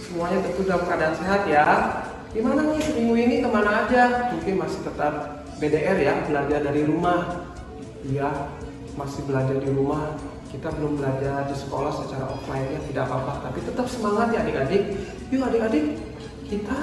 Semuanya tentu dalam keadaan sehat ya. Gimana nih seminggu ini kemana aja? Mungkin masih tetap BDR ya, belajar dari rumah. Iya, masih belajar di rumah. Kita belum belajar di sekolah secara offline ya, tidak apa-apa. Tapi tetap semangat ya adik-adik. Yuk adik-adik, kita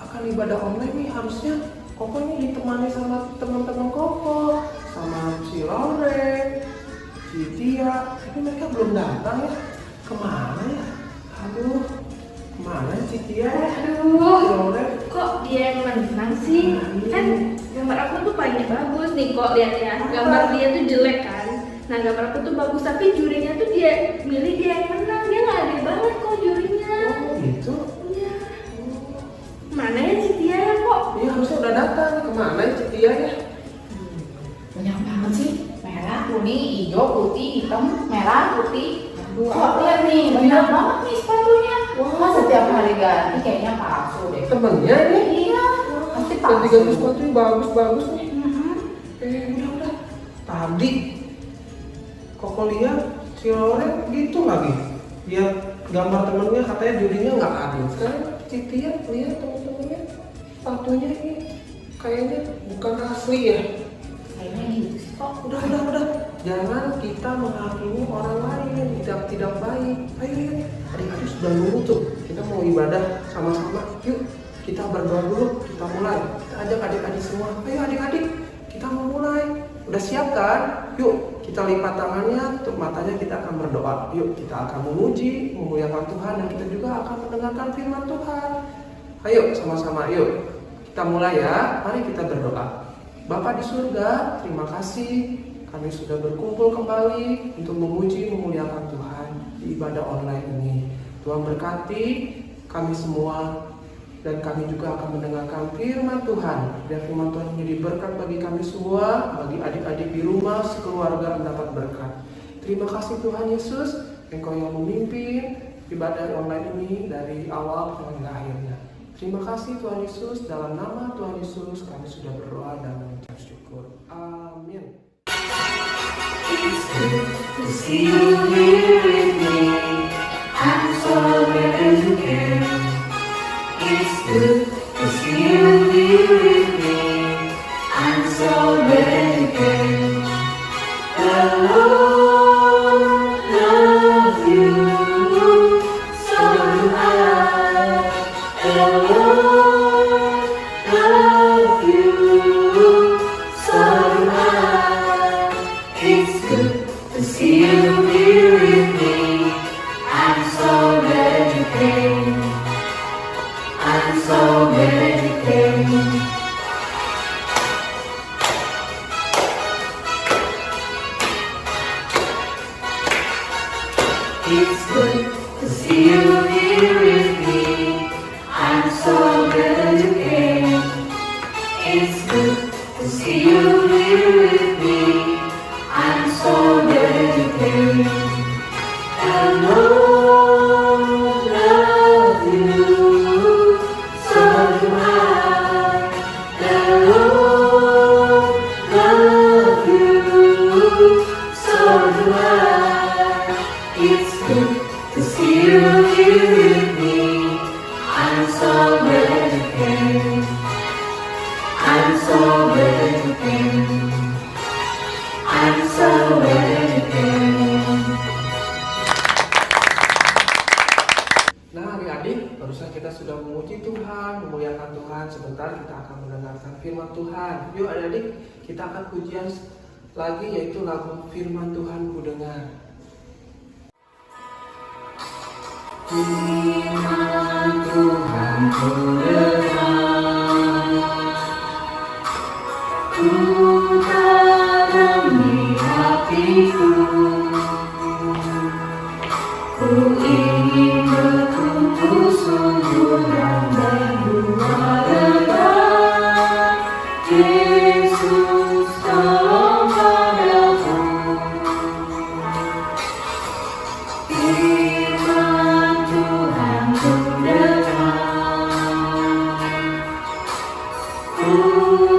akan ibadah online nih. Harusnya Koko ini ditemani sama teman-teman Koko, sama si Lore, si Tia. Tapi mereka belum datang ya. Kemana ya? Aduh, kemana si Tia? Aduh, Lore. kok dia yang menang sih? Kan gambar aku tuh paling bagus nih, kok lihat ya. Gambar dia tuh jelek kan. Nah, gambar aku tuh bagus, tapi jurinya tuh dia milih dia yang menang. Dia nggak adil banget kok jurinya. Oh gitu? Iya. Mana ya si Tia ya kok? Iya harusnya udah datang. Kemana ya si Tia ya? Banyak banget sih. Merah, kuning, hijau, putih, hitam, merah, putih. Kok lihat nih, banyak banget nih sepatunya. Wah, setiap hari ganti kayaknya palsu deh. Temennya ini? Iya, pasti Ganti-ganti palsu. sepatu yang bagus-bagus nih. Udah. Tadi Koko lihat si Lore gitu lagi. Dia gambar temennya katanya jurinya nggak adil. Sekarang Citia lihat temen-temennya sepatunya ini kayaknya bukan asli ya. Kayaknya gitu sih kok. Udah. jangan kita menghakimi orang lain tidak baik. Ayo, adik-adik sudah nunggu tuh. Kita mau ibadah sama-sama. Yuk, kita berdoa dulu. Kita mulai. Kita ajak adik-adik semua. Ayo adik-adik, kita mau mulai. Udah siap kan? Yuk, kita lipat tangannya, tutup matanya, kita akan berdoa. Yuk, kita akan memuji, memuliakan Tuhan, dan kita juga akan mendengarkan firman Tuhan. Ayo, sama-sama, yuk. Kita mulai ya. Mari kita berdoa. Bapa di surga, terima kasih kami sudah berkumpul kembali untuk memuji, memuliakan Tuhan di ibadah online ini. Tuhan berkati kami semua, dan kami juga akan mendengarkan firman Tuhan. Biar firman Tuhan menjadi berkat bagi kami semua, bagi adik-adik di rumah, sekeluarga mendapat berkat. Terima kasih Tuhan Yesus, Engkau yang memimpin ibadah online ini dari awal hingga akhirnya. Terima kasih Tuhan Yesus, dalam nama Tuhan Yesus kami sudah berdoa dan mengucap syukur. Amin. It's good to see you here with me. I'm so glad you care. It's good to see you here with me. I'm so glad you care. The Lord loves you, so do I. The Lord loves you, so do I. It's good to see you here with me. I'm so glad you came. I'm so glad you came. It's good to see you here with me. I'm so glad you came. It's good to see you here with me. I'm so glad you came. The Lord loves you, so do I. The Lord loves you, so do I. It's good to see you here with me. I'm so glad you came. I'm so glad you came. I'm so glad you came. Nah adik-adik, barusan kita sudah memuji Tuhan, memuliakan Tuhan. Sebentar kita akan mendengarkan firman Tuhan. Yuk adik-adik, kita akan pujian lagi, yaitu lagu Firman Tuhan Ku Dengar. Firman Tuhan ku dengar, ku tanam di hatiku. Ku ingin bertumbuh subur dan berbuah lebat. Yesus tolong padaku. Firman Tuhan ku dengar, ku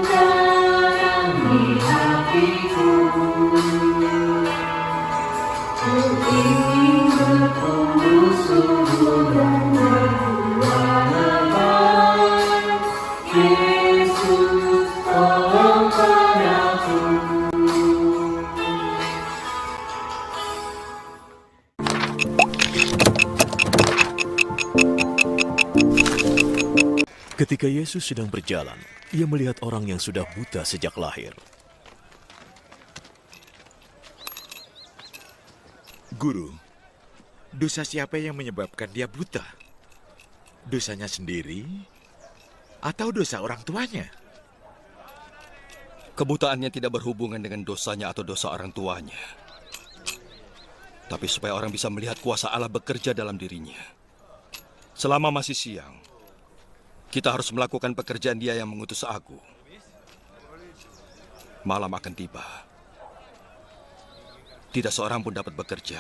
tanam di hatiku. Ku ingin bertumbuh subur dan berbuah lebat. Yesus tolong padaku. Ketika Yesus sedang berjalan, ia melihat orang yang sudah buta sejak lahir. Guru, dosa siapa yang menyebabkan dia buta? Dosanya sendiri atau dosa orang tuanya? Kebutaannya tidak berhubungan dengan dosanya atau dosa orang tuanya. Tapi supaya orang bisa melihat kuasa Allah bekerja dalam dirinya. Selama masih siang, kita harus melakukan pekerjaan Dia yang mengutus aku. Malam akan tiba. Tidak seorang pun dapat bekerja.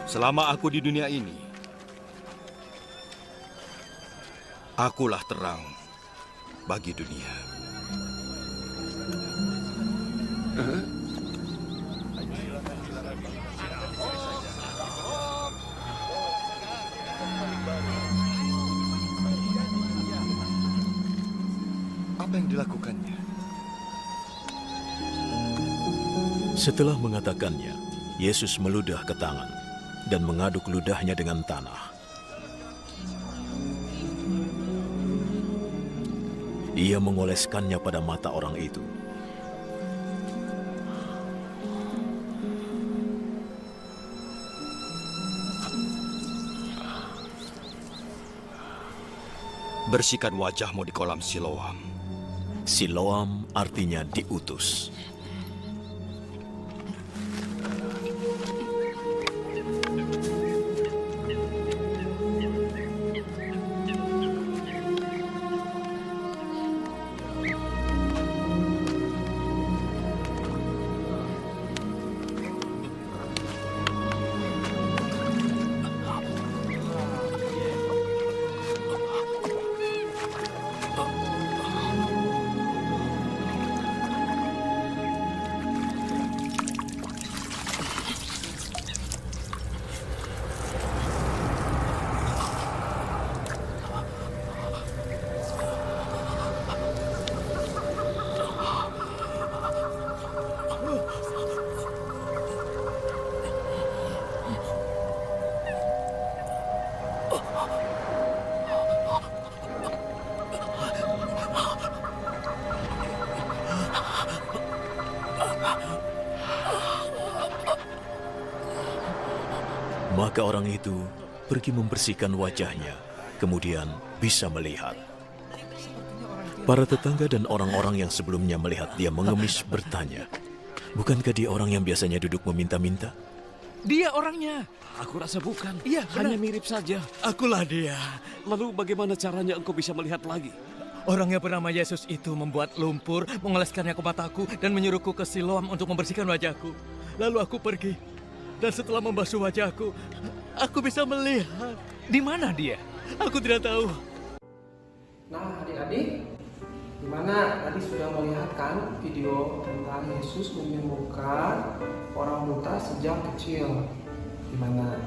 Selama aku di dunia ini, akulah terang bagi dunia. Apa yang dilakukannya? Setelah mengatakannya, Yesus meludah ke tangan dan mengaduk ludahnya dengan tanah. Ia mengoleskannya pada mata orang itu. Bersihkan wajahmu di kolam Siloam. Siloam artinya diutus. Maka orang itu pergi membersihkan wajahnya, kemudian bisa melihat. Para tetangga dan orang-orang yang sebelumnya melihat dia mengemis bertanya, "Bukankah dia orang yang biasanya duduk meminta-minta?" Dia orangnya. Aku rasa bukan. Iya, Hanya benar. mirip saja. Akulah dia. Lalu bagaimana caranya engkau bisa melihat lagi? Orang yang bernama Yesus itu membuat lumpur, mengoleskannya ke mataku, dan menyuruhku ke Siloam untuk membersihkan wajahku. Lalu aku pergi. Dan setelah membasuh wajahku, aku bisa melihat. Di mana dia? Aku tidak tahu. Nah, adik-adik, gimana? Tadi sudah melihat kan video tentang Yesus menyembuhkan orang buta sejak kecil. Gimana?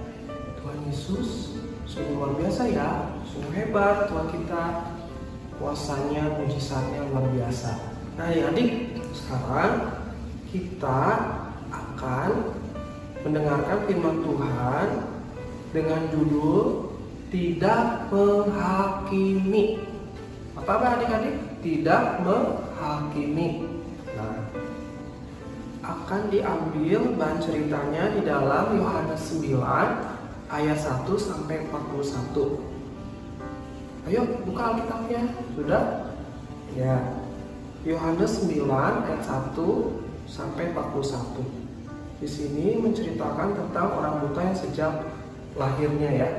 Tuhan Yesus sungguh luar biasa ya, sungguh hebat Tuhan kita. Kuasanya, mujizatnya luar biasa. Nah, adik-adik, sekarang kita akan mendengarkan firman Tuhan dengan judul Tidak Menghakimi. Apa adik-adik? Tidak menghakimi. Nah, akan diambil bahan ceritanya di dalam Yohanes 9 ayat 1 sampai 41. Ayo buka Alkitabnya. Sudah? Ya. Yohanes 9 ayat 1 sampai 41. Di sini menceritakan tentang orang buta yang sejak lahirnya ya.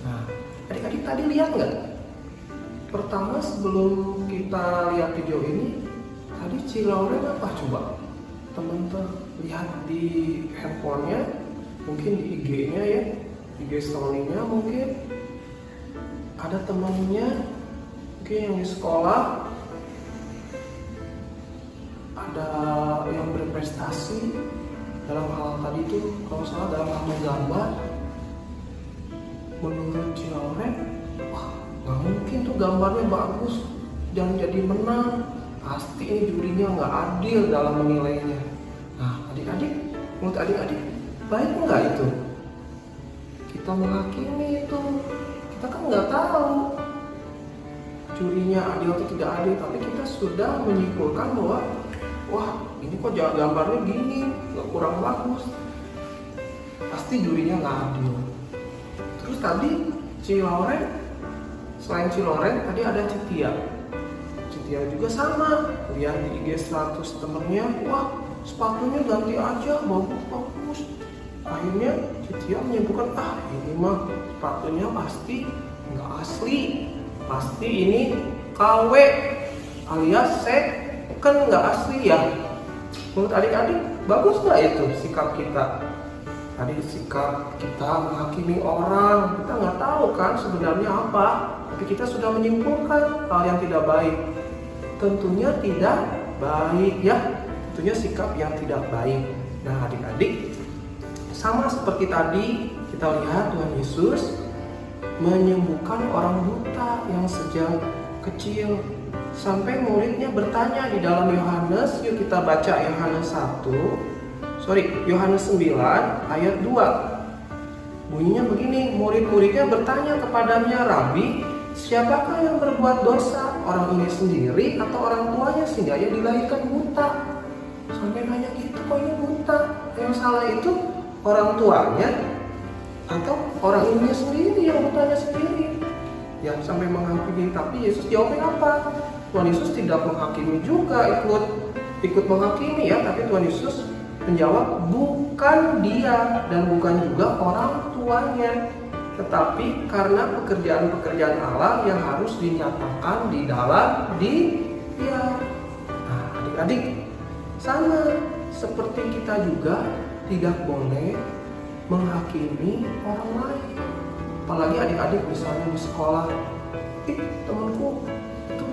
Nah, adik-adik tadi lihat nggak? Pertama sebelum kita lihat video ini, tadi Cilauren apa coba? Teman-teman lihat di handphonenya, mungkin di IG-nya ya, IG story-nya mungkin. Ada temannya, mungkin yang di sekolah, ada yang berprestasi dalam hal tadi itu, kalau salah dalam hal menggambar. Menurut Cilauren, wah nggak mungkin tuh gambarnya bagus dan jadi menang, pasti ini jurinya nggak adil dalam menilainya. Nah adik-adik, menurut adik-adik baik nggak itu? Kita menghakimi itu, kita kan nggak tahu jurinya adil atau tidak adil, tapi kita sudah menyimpulkan bahwa wah ini kok gambarnya gini, nggak kurang bagus, pasti jurinya nggak adil. Terus tadi Cilauren, selain Cilauren tadi ada Citia juga sama, lihat di IG status temennya, wah sepatunya ganti aja, bagus. Akhirnya Citia menyimpulkan, ini mah sepatunya pasti nggak asli, pasti ini KW alias kan nggak asli ya. Menurut adik-adik bagus nggak itu sikap kita? Tadi sikap kita menghakimi orang, kita nggak tahu kan sebenarnya apa, tapi kita sudah menyimpulkan hal yang tidak baik. Tentunya tidak baik ya, tentunya sikap yang tidak baik. Nah adik-adik, sama seperti tadi kita lihat Tuhan Yesus menyembuhkan orang buta yang sejak kecil. Sampai muridnya bertanya di dalam Yohanes, yuk kita baca Yohanes 1 Yohanes 9 ayat 2. Bunyinya begini, murid-muridnya bertanya kepadanya, Rabi, siapakah yang berbuat dosa, orang ini sendiri atau orang tuanya sehingga ia dilahirkan buta? Sampai nanya gitu, kok ini buta? Yang salah itu orang tuanya atau orang ini sendiri, yang butanya sendiri? Ya, sampai menghakimi. Tapi Yesus jawabnya apa? Tuhan Yesus tidak menghakimi juga, ikut menghakimi ya, tapi Tuhan Yesus menjawab, bukan dia dan bukan juga orang tuanya, tetapi karena pekerjaan-pekerjaan Allah yang harus dinyatakan di dalam dia. Nah, adik-adik, sama seperti kita juga tidak boleh menghakimi orang lain. Apalagi adik-adik misalnya di sekolah, temanku itu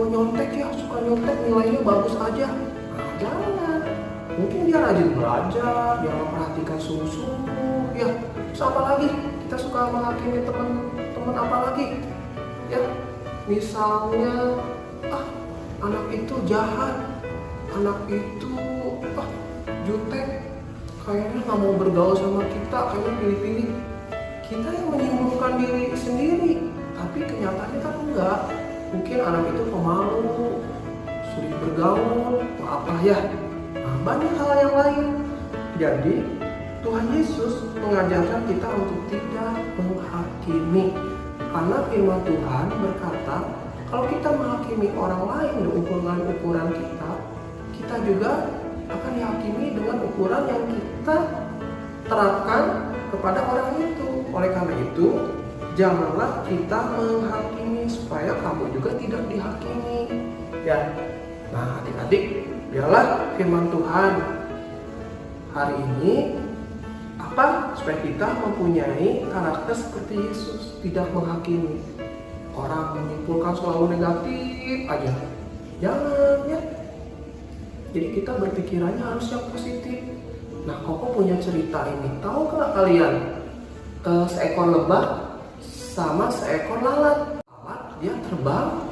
nyontek ya, suka nyontek, nilainya bagus aja. Nah, jangan. Mungkin dia rajin belajar, dia memperhatikan sungguh-sungguh, ya. Terus apa lagi? Kita suka menghakimi teman-teman apa lagi? Ya, misalnya, anak itu jahat, anak itu jutek, kayaknya nggak mau bergaul sama kita, kayaknya pilih-pilih. Kita yang menyimpulkan diri sendiri, tapi kenyataannya kan enggak. Mungkin anak itu pemalu, sulit bergaul, atau apa ya. Banyak hal yang lain. Jadi Tuhan Yesus mengajarkan kita untuk tidak menghakimi, karena firman Tuhan berkata kalau kita menghakimi orang lain dengan ukuran kita juga akan dihakimi dengan ukuran yang kita terapkan kepada orang itu. Oleh karena itu janganlah kita menghakimi supaya kamu juga tidak dihakimi ya. Nah, adik-adik, biarlah firman Tuhan hari ini supaya kita mempunyai karakter seperti Yesus, tidak menghakimi. Orang menyimpulkan selalu negatif aja, jangan ya. Jadi kita berpikirannya harus yang positif. Nah, Koko punya cerita ini. Tahu nggak kalian, seekor lebah sama seekor lalat. Lalat dia terbang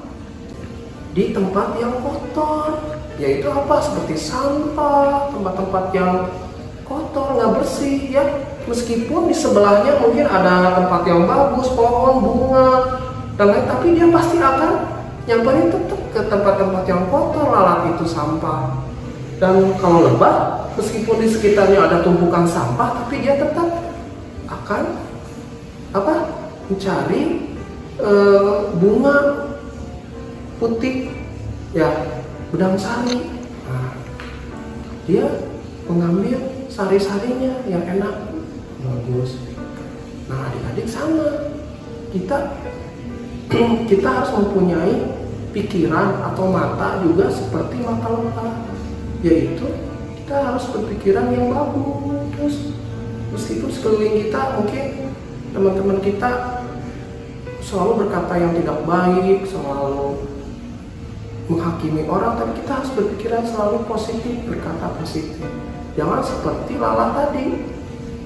di tempat yang kotor, yaitu apa? Seperti sampah, tempat-tempat yang kotor, nggak bersih ya. Meskipun di sebelahnya mungkin ada tempat yang bagus, pohon, bunga, dan lain, tapi dia pasti akan nyamperin tetap ke tempat-tempat yang kotor. Lalat itu sampah. Dan kalau lebah, meskipun di sekitarnya ada tumpukan sampah, tapi dia tetap akan mencari bunga putih ya, benang sari. Nah, dia mengambil sari-sarinya yang enak, bagus. Nah, adik-adik sama, kita harus mempunyai pikiran atau mata juga seperti mata lebah, yaitu kita harus berpikiran yang bagus. Meskipun sekeliling kita mungkin teman-teman kita selalu berkata yang tidak baik, selalu menghakimi orang, tapi kita harus berpikiran selalu positif, berkata positif. Jangan seperti lalat tadi,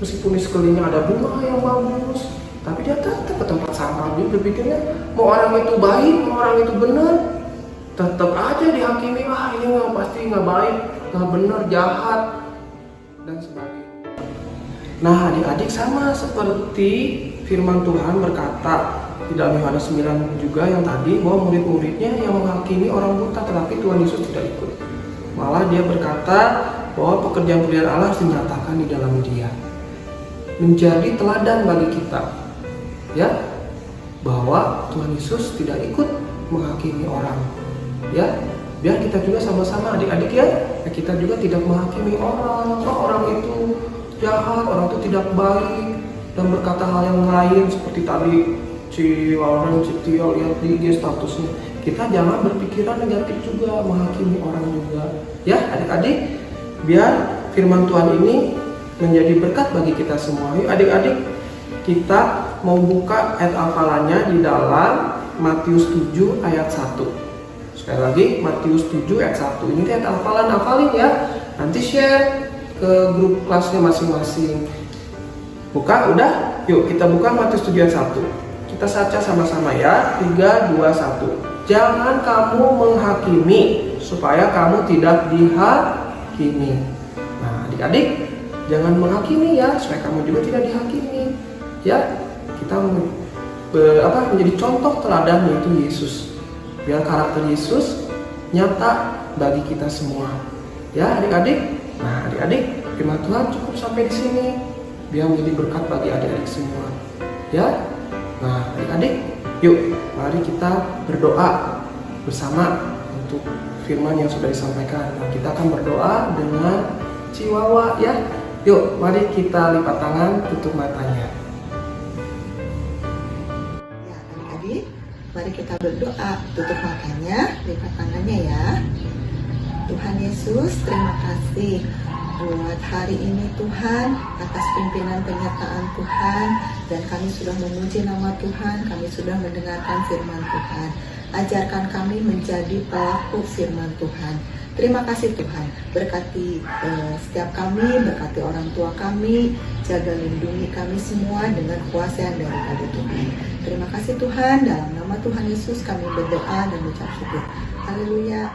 meskipun di sekelilingnya ada bunga yang bagus, tapi dia tetap ke tempat sampah. Dia berpikirnya mau orang itu baik, mau orang itu benar, tetap aja dihakimi. Ini pasti nggak baik, nggak benar, jahat, dan sebagainya. Nah, adik-adik sama seperti firman Tuhan berkata di dalam Yohanes 9 juga yang tadi, bahwa murid-muridnya yang menghakimi orang buta, tetapi Tuhan Yesus tidak ikut. Malah dia berkata bahwa pekerjaan-pekerjaan Allah harus dinyatakan di dalam dia, menjadi teladan bagi kita ya, bahwa Tuhan Yesus tidak ikut menghakimi orang ya. Biar kita juga sama-sama adik-adik ya, kita juga tidak menghakimi orang. Orang itu jahat, orang itu tidak baik, dan berkata hal yang lain seperti tadi si Lauren, si Tio lihat di IG statusnya. Kita jangan berpikiran negatif juga, menghakimi orang juga ya adik-adik. Biar firman Tuhan ini menjadi berkat bagi kita semua. Yuk adik-adik, kita mau buka ayat hafalannya di dalam Matius 7 ayat 1. Sekali lagi, Matius 7 ayat 1. Ini ayat hafalan, hafalin ya. Nanti share ke grup kelasnya masing-masing. Buka, udah? Yuk kita buka Matius 7 ayat 1. Kita baca sama-sama ya. 3, 2, 1. Jangan kamu menghakimi supaya kamu tidak dihakimi. Nah, adik-adik jangan menghakimi ya, supaya kamu juga tidak dihakimi. Ya, kita menjadi contoh teladan yaitu Yesus. Biar karakter Yesus nyata bagi kita semua. Ya, adik-adik. Nah, adik-adik, firman Tuhan cukup sampai di sini. Biar menjadi berkat bagi adik-adik semua. Ya. Nah, adik-adik, yuk mari kita berdoa bersama untuk firman yang sudah disampaikan. Nah, kita akan berdoa dengan Ciwawa ya. Yuk, mari kita lipat tangan, tutup matanya. Ya, adik-adik, mari kita berdoa, tutup matanya, lipat tangannya ya. Tuhan Yesus, terima kasih buat hari ini Tuhan, atas pimpinan penyertaan Tuhan, dan kami sudah memuji nama Tuhan, kami sudah mendengarkan firman Tuhan. Ajarkan kami menjadi pelaku firman Tuhan. Terima kasih Tuhan, berkati setiap kami, berkati orang tua kami, jaga lindungi kami semua dengan kuasa yang daripada Tuhan. Terima kasih Tuhan, dalam nama Tuhan Yesus kami berdoa dan ucap syukur. Haleluya.